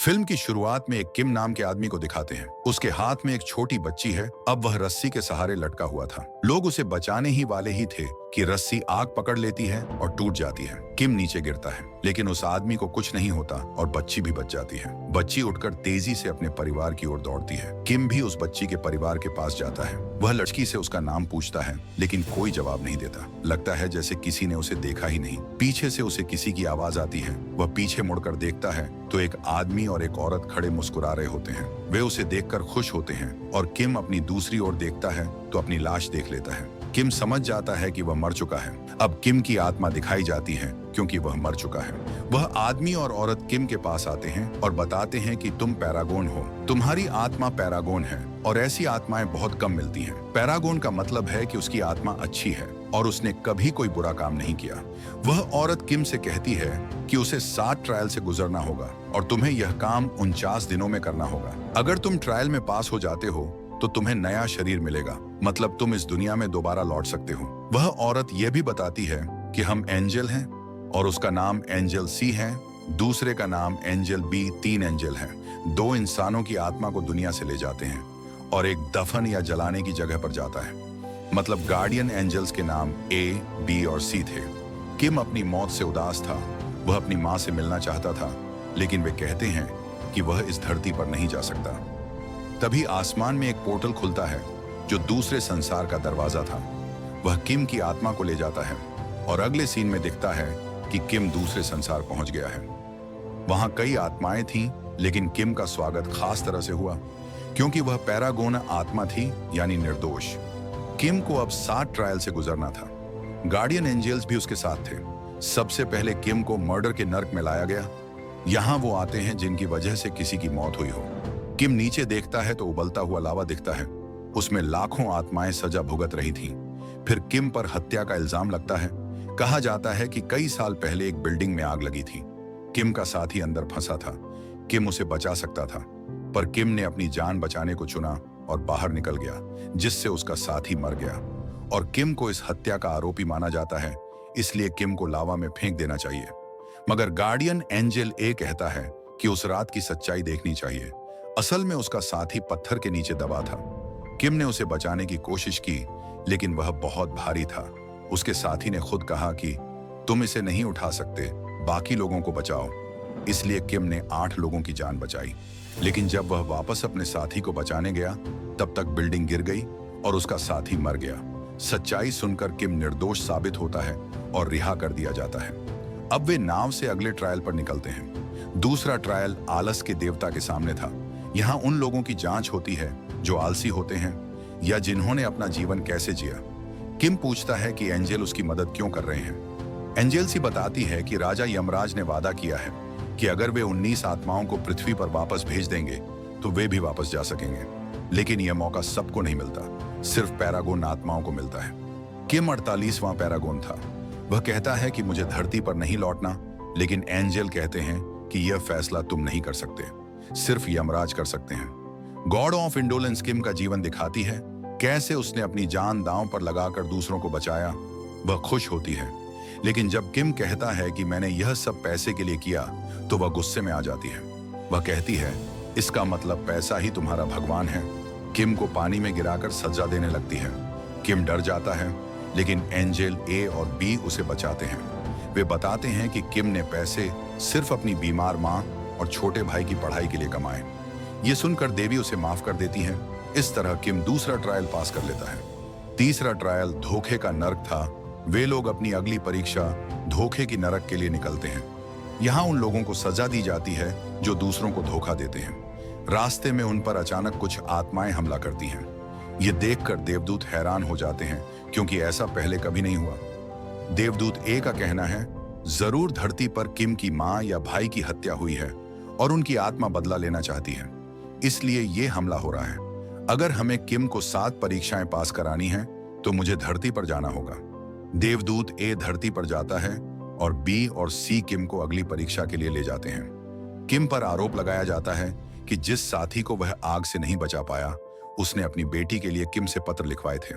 Film की शुरुआत में एक किम नाम के आदमी को दिखाते हैं। उसके हाथ में एक छोटी बच्ची है। अब वह रस्सी के सहारे लटका हुआ था। लोग उसे बचाने ही वाले ही थे कि रस्सी आग पकड़ लेती है और टूट जाती है। किम नीचे गिरता है, लेकिन उस आदमी को कुछ नहीं होता और बच्ची भी बच जाती है। बच्ची उठकर तेजी से अपने परिवार की ओर दौड़ती है। किम भी उस बच्ची के परिवार के पास जाता है। वह लड़की से उसका नाम पूछता है, लेकिन कोई जवाब नहीं देता। लगता है जैसे किसी ने उसे देखा ही नहीं। पीछे से उसे किसी की आवाज आती है। वह पीछे मुड़कर देखता है तो एक आदमी और एक औरत खड़े मुस्कुरा रहे होते हैं। वे उसे देखकर खुश होते हैं और किम अपनी दूसरी ओर देखता है तो अपनी लाश देख लेता है। किम समझ जाता है कि वह मर चुका है। अब किम की आत्मा दिखाई जाती है क्योंकि वह मर चुका है। वह आदमी और औरत किम के पास आते हैं और बताते हैं कि तुम पैरागोन हो, तुम्हारी आत्मा पैरागोन है और ऐसी आत्माएं बहुत कम मिलती हैं। पैरागोन का मतलब है कि उसकी आत्मा अच्छी है और उसने कभी कोई बुरा काम नहीं किया। वह औरत किम से कहती है कि उसे 7 ट्रायल से गुजरना होगा और तुम्हें यह काम 49 दिनों में करना होगा। अगर तुम ट्रायल में पास हो जाते हो तो तुम्हें नया शरीर मिलेगा, मतलब तुम इस दुनिया में दोबारा लौट सकते हो। वह औरत यह भी बताती है कि हम एंजल हैं और उसका नाम एंजल सी है, दूसरे का नाम एंजल बी। 3 एंजल हैं। 2 इंसानों की आत्मा को दुनिया से ले जाते हैं और एक दफन या जलाने की जगह पर जाता है। मतलब गार्डियन एंजल्स के नाम ए, बी और सी थे। किम अपनी मौत से उदास था। वह अपनी माँ से मिलना चाहता था, लेकिन वे कहते हैं कि वह इस धरती पर नहीं जा सकता। तभी आसमान में एक पोर्टल खुलता है जो दूसरे संसार का दरवाजा था। वह किम की आत्मा को ले जाता है और अगले सीन में दिखता है कि किम दूसरे संसार पहुंच गया है। वहां कई आत्माएं थीं, लेकिन किम का स्वागत खास तरह से हुआ क्योंकि वह पैरागोन आत्मा थी, यानी निर्दोष। किम को अब 7 ट्रायल से गुजरना था। गार्डियन एंजल्स भी उसके साथ थे। सबसे पहले किम को मर्डर के नर्क में लाया गया। यहाँ वो आते हैं जिनकी वजह से किसी की मौत हुई हो। किम नीचे देखता है तो उबलता हुआ लावा दिखता है। उसमें लाखों आत्माएं सजा भुगत रही थीं। फिर किम पर हत्या का इल्जाम लगता है। कहा जाता है कि कई साल पहले एक बिल्डिंग में आग लगी थी। किम का साथी अंदर फंसा था। किम उसे बचा सकता था, पर किम ने अपनी जान बचाने को चुना और बाहर निकल गया, जिससे उसका साथी मर गया। और किम को इस हत्या का आरोपी माना जाता है, इसलिए किम को लावा में फेंक देना चाहिए। मगर गार्डियन एंजल ए कहता है कि उस रात की सच्चाई देखनी चाहिए। असल में उसका साथी पत्थर के नीचे दबा था। किम ने उसे बचाने की कोशिश की, लेकिन वह बहुत भारी था। उसके साथी ने खुद कहा कि तुम इसे नहीं उठा सकते, बाकी लोगों को बचाओ। इसलिए किम ने 8 लोगों की जान बचाई। लेकिन जब वह वापस अपने साथी को बचाने गया, तब तक बिल्डिंग गिर गई और उसका साथी मर गया। सच्चाई सुनकर किम निर्दोष साबित होता है और रिहा कर दिया जाता है। अब वे नाव से अगले ट्रायल पर निकलते हैं। दूसरा ट्रायल आलस के देवता के सामने था। यहाँ उन लोगों की जांच होती है जो आलसी होते हैं या जिन्होंने अपना जीवन कैसे जिया। किम पूछता है कि एंजल उसकी मदद क्यों कर रहे हैं। एंजल सी बताती है कि राजा यमराज ने वादा किया है कि अगर वे 19 आत्माओं को पृथ्वी पर वापस भेज देंगे तो वे भी वापस जा सकेंगे। लेकिन यह मौका सबको नहीं मिलता, सिर्फ पैरागोन आत्माओं को मिलता है। किम 48वां पैरागोन था। वह कहता है कि मुझे धरती पर नहीं लौटना, लेकिन एंजल कहते हैं कि यह फैसला तुम नहीं कर सकते, सिर्फ यमराज कर सकते हैं। गॉड ऑफ इंडोलेंस किम का जीवन दिखाती है, कैसे उसने अपनी जान दांव पर लगाकर दूसरों को बचाया। वह खुश होती है, लेकिन जब किम कहता है कि मैंने यह सब पैसे के लिए किया, तो वह गुस्से में आ जाती है। वह कहती है, इसका मतलब पैसा ही तुम्हारा भगवान है। किम को पानी में गिराकर सजा देने लगती है। किम डर जाता है, लेकिन एंजल ए और बी उसे बचाते हैं। वे बताते हैं कि किम ने पैसे सिर्फ अपनी बीमार माँ और छोटे भाई की पढ़ाई के लिए कमाए। ये सुनकर देवी उसे माफ कर देती है। इस तरह किम दूसरा ट्रायल पास कर लेता है। तीसरा ट्रायल धोखे का नरक था। वे लोग अपनी अगली परीक्षा धोखे की नरक के लिए निकलते हैं। यहाँ उन लोगों को सजा दी जाती है जो दूसरों को धोखा देते हैं। रास्ते में उन पर अचानक कुछ आत्माएं हमला करती हैं। ये देखकर देवदूत हैरान हो जाते हैं, क्योंकि ऐसा पहले कभी नहीं हुआ। देवदूत ए का कहना है, जरूर धरती पर किम की माँ या भाई की हत्या हुई है और उनकी आत्मा बदला लेना चाहती है, इसलिए ये हमला हो रहा है। अगर हमें किम को 7 परीक्षाएं पास करानी है तो मुझे धरती पर जाना होगा। देवदूत ए धरती पर जाता है और बी और सी किम को अगली परीक्षा के लिए ले जाते हैं। किम पर आरोप लगाया जाता है कि जिस साथी को वह आग से नहीं बचा पाया, उसने अपनी बेटी के लिए किम से पत्र लिखवाए थे।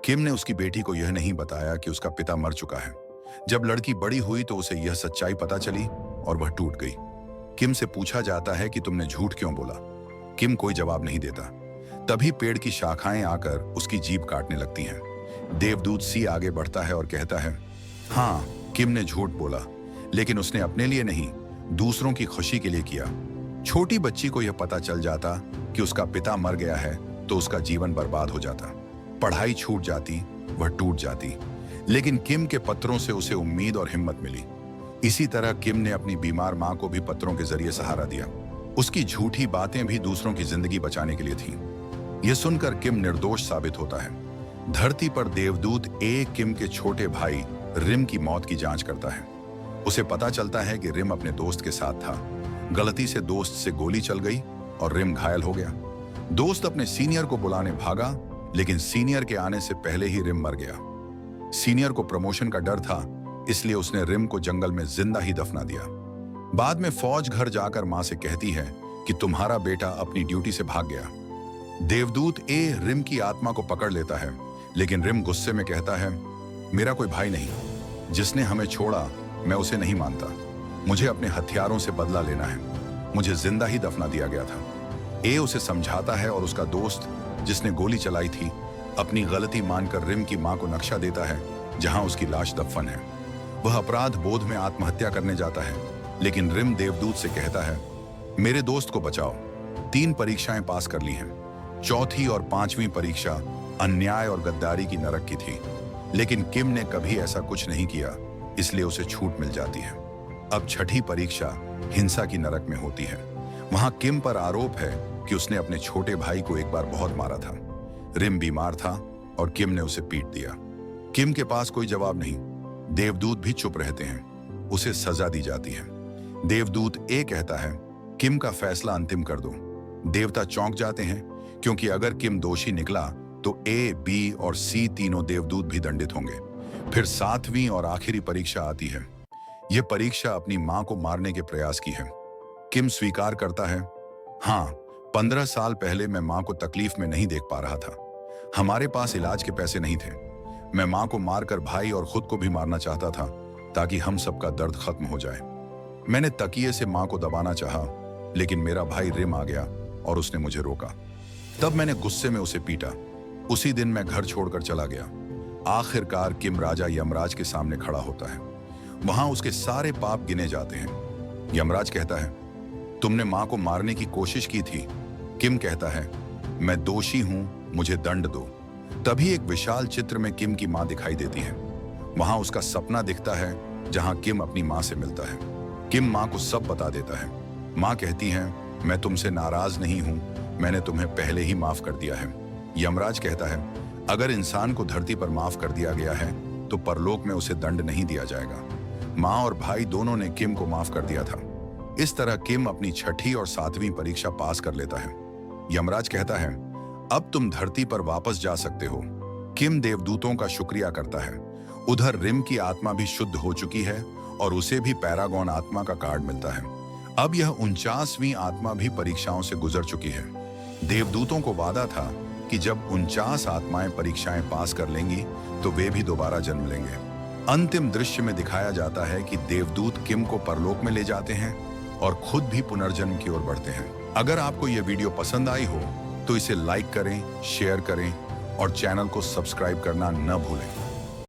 किम ने उसकी बेटी को यह नहीं बताया कि उसका पिता मर चुका है। जब लड़की बड़ी हुई तो उसे यह सच्चाई पता चली और वह टूट गई। किम से पूछा जाता है कि तुमने झूठ क्यों बोला। किम कोई जवाब नहीं देता। तभी पेड़ की शाखाएं आकर उसकी जीभ काटने लगती हैं। देवदूत सी आगे बढ़ता है और कहता है, हाँ, किम ने झूठ बोला, लेकिन उसने अपने लिए नहीं, दूसरों की खुशी के लिए किया। छोटी बच्ची को यह पता चल जाता कि उसका पिता मर गया है तो उसका जीवन बर्बाद हो जाता, पढ़ाई छूट जाती, वह टूट जाती। लेकिन किम के पत्रों से उसे उम्मीद और हिम्मत मिली। इसी तरह किम ने अपनी बीमार मां को भी पत्रों के जरिए सहारा दिया। उसकी झूठी बातें भी दूसरों की जिंदगी बचाने के लिए थीं। यह सुनकर किम निर्दोष साबित होता है। धरती पर देवदूत ए किम के छोटे भाई रिम की मौत की जांच करता है। उसे पता चलता है कि रिम अपने दोस्त के साथ था। गलती से दोस्त से गोली चल गई और रिम घायल हो गया। दोस्त अपने सीनियर को बुलाने भागा, लेकिन सीनियर के आने से पहले ही रिम मर गया। सीनियर को प्रमोशन का डर था, इसलिए उसने रिम को जंगल में जिंदा ही दफना दिया। बाद में फौज घर जाकर मां से कहती है कि तुम्हारा बेटा अपनी ड्यूटी से भाग गया। देवदूत ए रिम की आत्मा को पकड़ लेता है, लेकिन रिम गुस्से में कहता है, मेरा कोई भाई नहीं, जिसने हमें छोड़ा मैं उसे नहीं मानता। मुझे अपने हथियारों से बदला लेना है। मुझे जिंदा ही दफना दिया गया था। ए उसे समझाता है और उसका दोस्त जिसने गोली चलाई थी अपनी गलती मानकर रिम की मां को नक्शा देता है जहां उसकी लाश दफन है। वह अपराध बोध में आत्महत्या करने जाता है, लेकिन रिम देवदूत से कहता है, मेरे दोस्त को बचाओ। 3 परीक्षाएं पास कर ली हैं। चौथी और 5वीं परीक्षा अन्याय और गद्दारी की नरक की थी, लेकिन किम ने कभी ऐसा कुछ नहीं किया, इसलिए उसे छूट मिल जाती है। अब 6ठी परीक्षा हिंसा की नरक में होती है। वहां किम पर आरोप है कि उसने अपने छोटे भाई को एक बार बहुत मारा था। रिम बीमार था और किम ने उसे पीट दिया। किम के पास कोई जवाब नहीं। देवदूत भी चुप रहते हैं। उसे सजा दी जाती है। देवदूत ए कहता है, किम का फैसला अंतिम कर दो। देवता चौंक जाते हैं, क्योंकि अगर किम दोषी निकला तो ए, बी और सी तीनों देवदूत भी दंडित होंगे। फिर 7वीं और आखिरी परीक्षा आती है। यह परीक्षा अपनी मां को मारने के प्रयास की है। किम स्वीकार करता है, हाँ, 15 साल पहले मैं मां को तकलीफ में नहीं देख पा रहा था। हमारे पास इलाज के पैसे नहीं थे। मैं मां को मारकर भाई और खुद को भी मारना चाहता था, ताकि हम सबका दर्द खत्म हो जाए। मैंने तकिए से मां को दबाना चाहा, लेकिन मेरा भाई रिम आ गया और उसने मुझे रोका। तब मैंने गुस्से में उसे पीटा। उसी दिन मैं घर छोड़कर चला गया। आखिरकार किम राजा यमराज के सामने खड़ा होता है। वहां उसके सारे पाप गिने जाते हैं। यमराज कहता है, तुमने मां को मारने की कोशिश की थी। किम कहता है, मैं दोषी हूं, मुझे दंड दो। तभी एक विशाल चित्र में किम की मां दिखाई देती है। वहां उसका सपना दिखता है जहां किम अपनी मां से मिलता है। किम मां को सब बता देता है। मां कहती है, मैं तुमसे नाराज नहीं हूं, मैंने तुम्हें पहले ही माफ कर दिया है। यमराज कहता है, अगर इंसान को धरती पर माफ कर दिया गया है तो परलोक में उसे दंड नहीं दिया जाएगा। मां और भाई दोनों ने किम को माफ कर दिया था। इस तरह किम अपनी 6ठी और 7वीं परीक्षा पास कर लेता है। यमराज कहता है, अब तुम धरती पर वापस जा सकते हो। किम देवदूतों का शुक्रिया करता है। उधर रिम की आत्मा भी शुद्ध हो चुकी है और उसे भी पैरागॉन आत्मा का कार्ड मिलता है। अब यह 49वीं आत्मा भी परीक्षाओं से गुजर चुकी है। देवदूतों को वादा था कि जब 49 आत्माएं परीक्षाएं पास कर लेंगी तो वे भी दोबारा जन्म लेंगे। अंतिम दृश्य में दिखाया जाता है कि देवदूत किम को परलोक में ले जाते हैं और खुद भी पुनर्जन्म की ओर बढ़ते हैं। अगर आपको यह वीडियो पसंद आई हो तो इसे लाइक करें, शेयर करें और चैनल को सब्सक्राइब करना न भूलें।